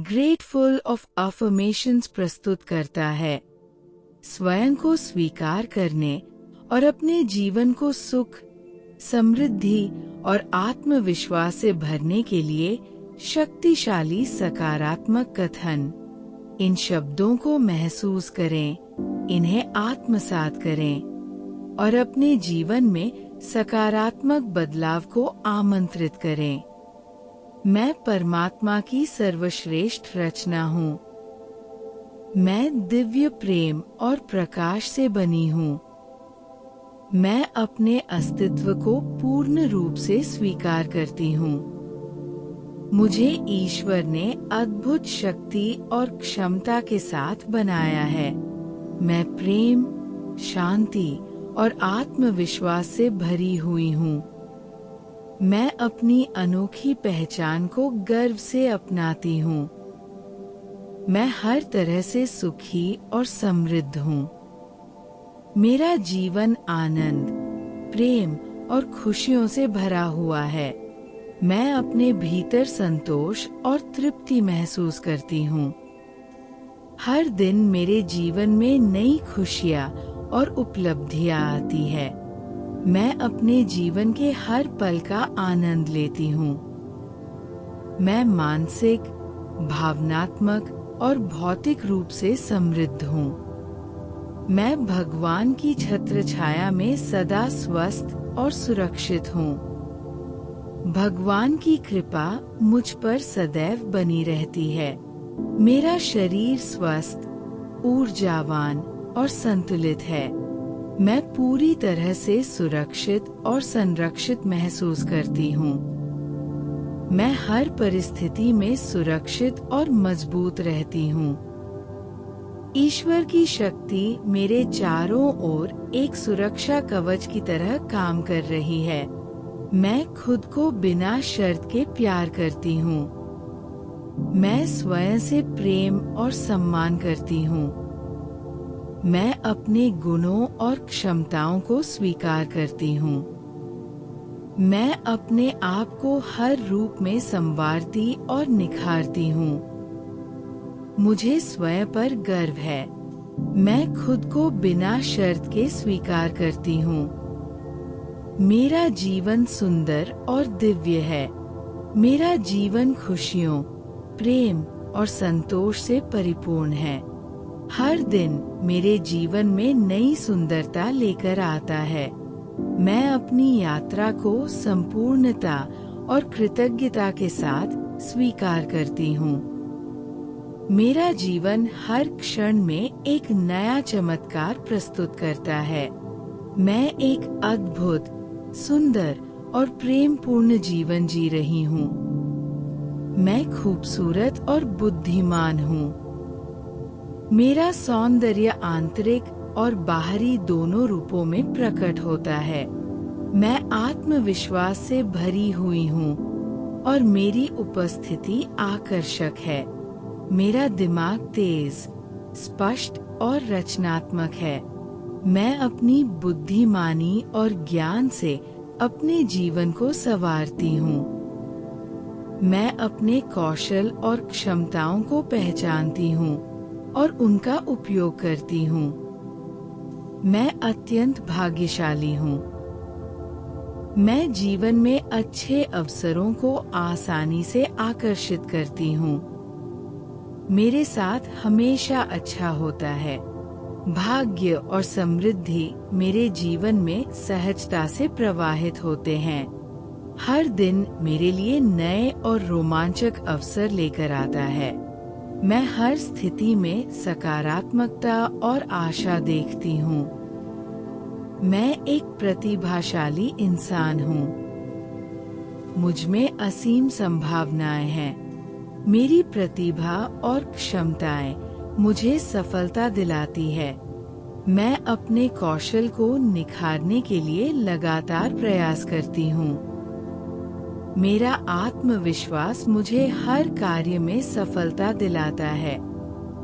Grateful of affirmations प्रस्तुत करता है। स्वयं को स्वीकार करने और अपने जीवन को सुख, समृद्धि और आत्मविश्वास से भरने के लिए शक्तिशाली सकारात्मक कथन। इन शब्दों को महसूस करें, इन्हें आत्मसात करें और अपने जीवन में सकारात्मक बदलाव को आमंत्रित करें। मैं परमात्मा की सर्वश्रेष्ठ रचना हूँ। मैं दिव्य प्रेम और प्रकाश से बनी हूँ। मैं अपने अस्तित्व को पूर्ण रूप से स्वीकार करती हूँ। मुझे ईश्वर ने अद्भुत शक्ति और क्षमता के साथ बनाया है। मैं प्रेम, शांति और आत्मविश्वास से भरी हुई हूँ। मैं अपनी अनोखी पहचान को गर्व से अपनाती हूँ। मैं हर तरह से सुखी और समृद्ध हूँ। मेरा जीवन आनंद, प्रेम और खुशियों से भरा हुआ है। मैं अपने भीतर संतोष और तृप्ति महसूस करती हूँ। हर दिन मेरे जीवन में नई खुशियाँ और उपलब्धियाँ आती है। मैं अपने जीवन के हर पल का आनंद लेती हूँ। मैं मानसिक, भावनात्मक और भौतिक रूप से समृद्ध हूँ। मैं भगवान की छत्र छाया में सदा स्वस्थ और सुरक्षित हूँ। भगवान की कृपा मुझ पर सदैव बनी रहती है। मेरा शरीर स्वस्थ, ऊर्जावान और संतुलित है। मैं पूरी तरह से सुरक्षित और संरक्षित महसूस करती हूँ। मैं हर परिस्थिति में सुरक्षित और मजबूत रहती हूँ। ईश्वर की शक्ति मेरे चारों ओर एक सुरक्षा कवच की तरह काम कर रही है। मैं खुद को बिना शर्त के प्यार करती हूँ। मैं स्वयं से प्रेम और सम्मान करती हूँ। मैं अपने गुणों और क्षमताओं को स्वीकार करती हूँ। मैं अपने आप को हर रूप में संवारती और निखारती हूँ। मुझे स्वयं पर गर्व है। मैं खुद को बिना शर्त के स्वीकार करती हूँ। मेरा जीवन सुंदर और दिव्य है। मेरा जीवन खुशियों, प्रेम और संतोष से परिपूर्ण है। हर दिन मेरे जीवन में नई सुंदरता लेकर आता है। मैं अपनी यात्रा को संपूर्णता और कृतज्ञता के साथ स्वीकार करती हूँ। मेरा जीवन हर क्षण में एक नया चमत्कार प्रस्तुत करता है। मैं एक अद्भुत, सुंदर और प्रेमपूर्ण जीवन जी रही हूँ। मैं खूबसूरत और बुद्धिमान हूँ। मेरा सौंदर्य आंतरिक और बाहरी दोनों रूपों में प्रकट होता है। मैं आत्मविश्वास से भरी हुई हूँ और मेरी उपस्थिति आकर्षक है। मेरा दिमाग तेज, स्पष्ट और रचनात्मक है। मैं अपनी बुद्धिमानी और ज्ञान से अपने जीवन को संवारती हूँ। मैं अपने कौशल और क्षमताओं को पहचानती हूँ और उनका उपयोग करती हूँ। मैं अत्यंत भाग्यशाली हूँ। मैं जीवन में अच्छे अवसरों को आसानी से आकर्षित करती हूँ। मेरे साथ हमेशा अच्छा होता है। भाग्य और समृद्धि मेरे जीवन में सहजता से प्रवाहित होते हैं। हर दिन मेरे लिए नए और रोमांचक अवसर लेकर आता है। मैं हर स्थिति में सकारात्मकता और आशा देखती हूँ। मैं एक प्रतिभाशाली इंसान हूँ। मुझ में असीम संभावनाएं हैं। मेरी प्रतिभा और क्षमताएं मुझे सफलता दिलाती है। मैं अपने कौशल को निखारने के लिए लगातार प्रयास करती हूँ। मेरा आत्मविश्वास मुझे हर कार्य में सफलता दिलाता है।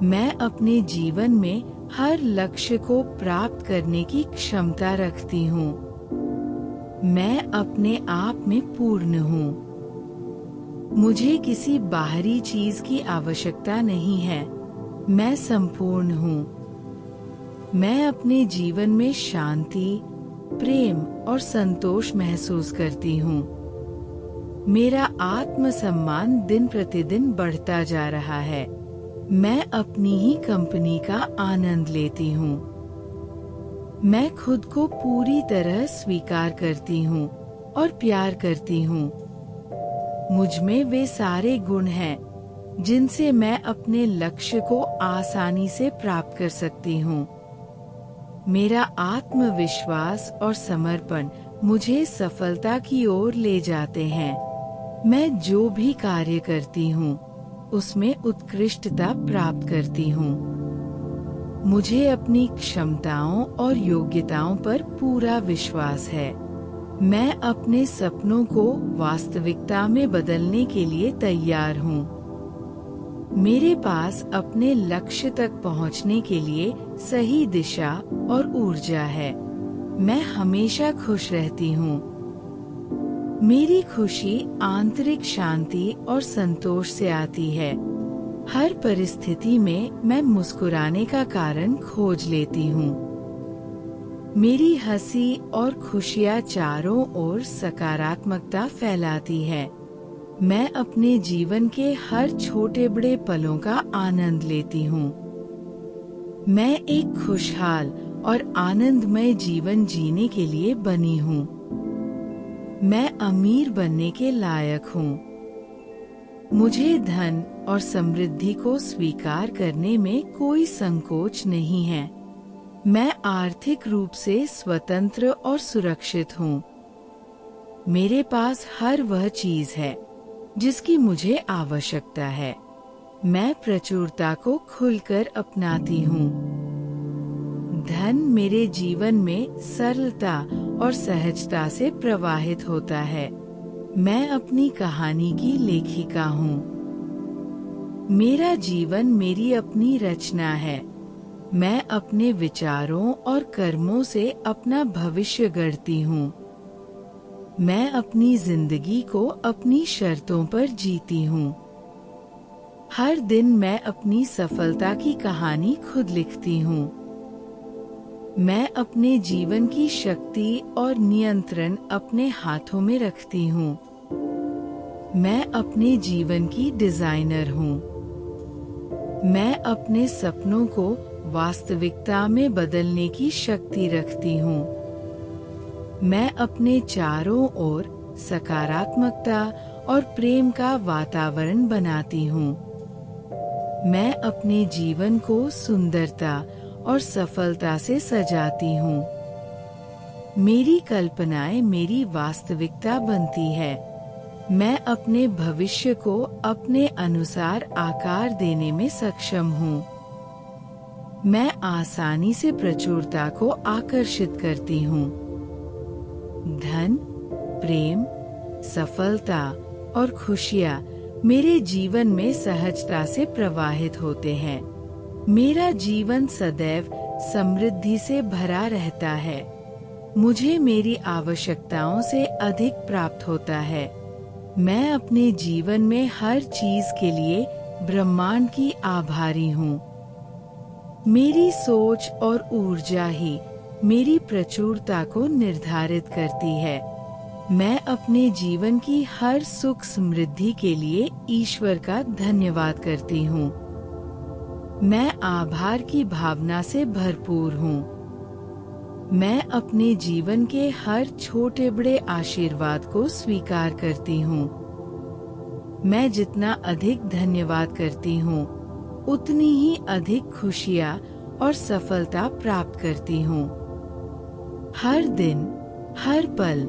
मैं अपने जीवन में हर लक्ष्य को प्राप्त करने की क्षमता रखती हूँ। मैं अपने आप में पूर्ण हूँ। मुझे किसी बाहरी चीज की आवश्यकता नहीं है। मैं संपूर्ण हूँ। मैं अपने जीवन में शांति, प्रेम और संतोष महसूस करती हूँ। मेरा आत्मसम्मान दिन प्रतिदिन बढ़ता जा रहा है। मैं अपनी ही कंपनी का आनंद लेती हूँ। मैं खुद को पूरी तरह स्वीकार करती हूँ और प्यार करती हूँ। मुझ में वे सारे गुण हैं जिनसे मैं अपने लक्ष्य को आसानी से प्राप्त कर सकती हूँ। मेरा आत्मविश्वास और समर्पण मुझे सफलता की ओर ले जाते हैं। मैं जो भी कार्य करती हूँ उसमें उत्कृष्टता प्राप्त करती हूँ। मुझे अपनी क्षमताओं और योग्यताओं पर पूरा विश्वास है। मैं अपने सपनों को वास्तविकता में बदलने के लिए तैयार हूँ। मेरे पास अपने लक्ष्य तक पहुँचने के लिए सही दिशा और ऊर्जा है। मैं हमेशा खुश रहती हूँ। मेरी खुशी आंतरिक शांति और संतोष से आती है। हर परिस्थिति में मैं मुस्कुराने का कारण खोज लेती हूँ। मेरी हंसी और खुशियाँ चारों ओर सकारात्मकता फैलाती है। मैं अपने जीवन के हर छोटे बड़े पलों का आनंद लेती हूँ। मैं एक खुशहाल और आनंदमय जीवन जीने के लिए बनी हूँ। मैं अमीर बनने के लायक हूँ। मुझे धन और समृद्धि को स्वीकार करने में कोई संकोच नहीं है। मैं आर्थिक रूप से स्वतंत्र और सुरक्षित हूँ। मेरे पास हर वह चीज है जिसकी मुझे आवश्यकता है। मैं प्रचुरता को खुलकर अपनाती हूँ। धन मेरे जीवन में सरलता और सहजता से प्रवाहित होता है। मैं अपनी कहानी की लेखिका हूँ। मेरा जीवन मेरी अपनी रचना है। मैं अपने विचारों और कर्मों से अपना भविष्य गढ़ती हूँ। मैं अपनी जिंदगी को अपनी शर्तों पर जीती हूँ। हर दिन मैं अपनी सफलता की कहानी खुद लिखती हूँ। मैं अपने जीवन की शक्ति और नियंत्रण अपने हाथों में रखती हूँ। मैं अपने जीवन की डिजाइनर हूँ। मैं अपने सपनों को वास्तविकता में बदलने की शक्ति रखती हूँ। मैं अपने चारों ओर सकारात्मकता और प्रेम का वातावरण बनाती हूँ। मैं अपने जीवन को सुंदरता और सफलता से सजाती हूँ। मेरी कल्पनाएं मेरी वास्तविकता बनती है। मैं अपने भविष्य को अपने अनुसार आकार देने में सक्षम हूँ। मैं आसानी से प्रचुरता को आकर्षित करती हूँ। धन, प्रेम, सफलता और खुशियाँ मेरे जीवन में सहजता से प्रवाहित होते हैं। मेरा जीवन सदैव समृद्धि से भरा रहता है। मुझे मेरी आवश्यकताओं से अधिक प्राप्त होता है। मैं अपने जीवन में हर चीज के लिए ब्रह्मांड की आभारी हूँ। मेरी सोच और ऊर्जा ही मेरी प्रचुरता को निर्धारित करती है। मैं अपने जीवन की हर सुख समृद्धि के लिए ईश्वर का धन्यवाद करती हूँ। मैं आभार की भावना से भरपूर हूँ। मैं अपने जीवन के हर छोटे बड़े आशीर्वाद को स्वीकार करती हूँ। मैं जितना अधिक धन्यवाद करती हूँ, उतनी ही अधिक खुशियाँ और सफलता प्राप्त करती हूँ। हर दिन, हर पल,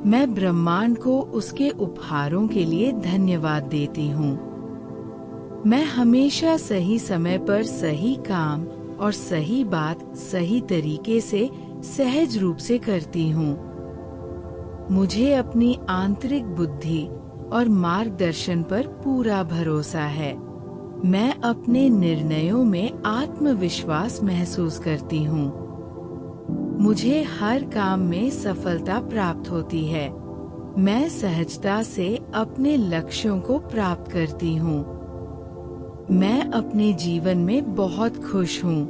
मैं ब्रह्मांड को उसके उपहारों के लिए धन्यवाद देती हूँ। मैं हमेशा सही समय पर सही काम और सही बात सही तरीके से सहज रूप से करती हूँ। मुझे अपनी आंतरिक बुद्धि और मार्गदर्शन पर पूरा भरोसा है। मैं अपने निर्णयों में आत्मविश्वास महसूस करती हूँ। मुझे हर काम में सफलता प्राप्त होती है। मैं सहजता से अपने लक्ष्यों को प्राप्त करती हूँ। मैं अपने जीवन में बहुत खुश हूँ।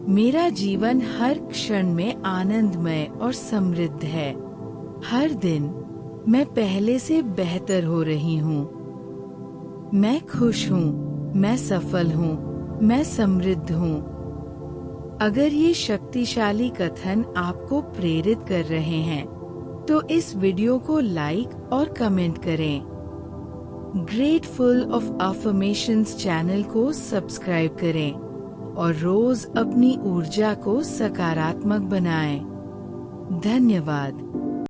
मेरा जीवन हर क्षण में आनंदमय और समृद्ध है। हर दिन मैं पहले से बेहतर हो रही हूँ। मैं खुश हूँ, मैं सफल हूँ, मैं समृद्ध हूँ। अगर ये शक्तिशाली कथन आपको प्रेरित कर रहे हैं, तो इस वीडियो को लाइक और कमेंट करें। ग्रेटफुल ऑफ अफर्मेशंस चैनल को सब्सक्राइब करें और रोज अपनी ऊर्जा को सकारात्मक बनाएं। धन्यवाद।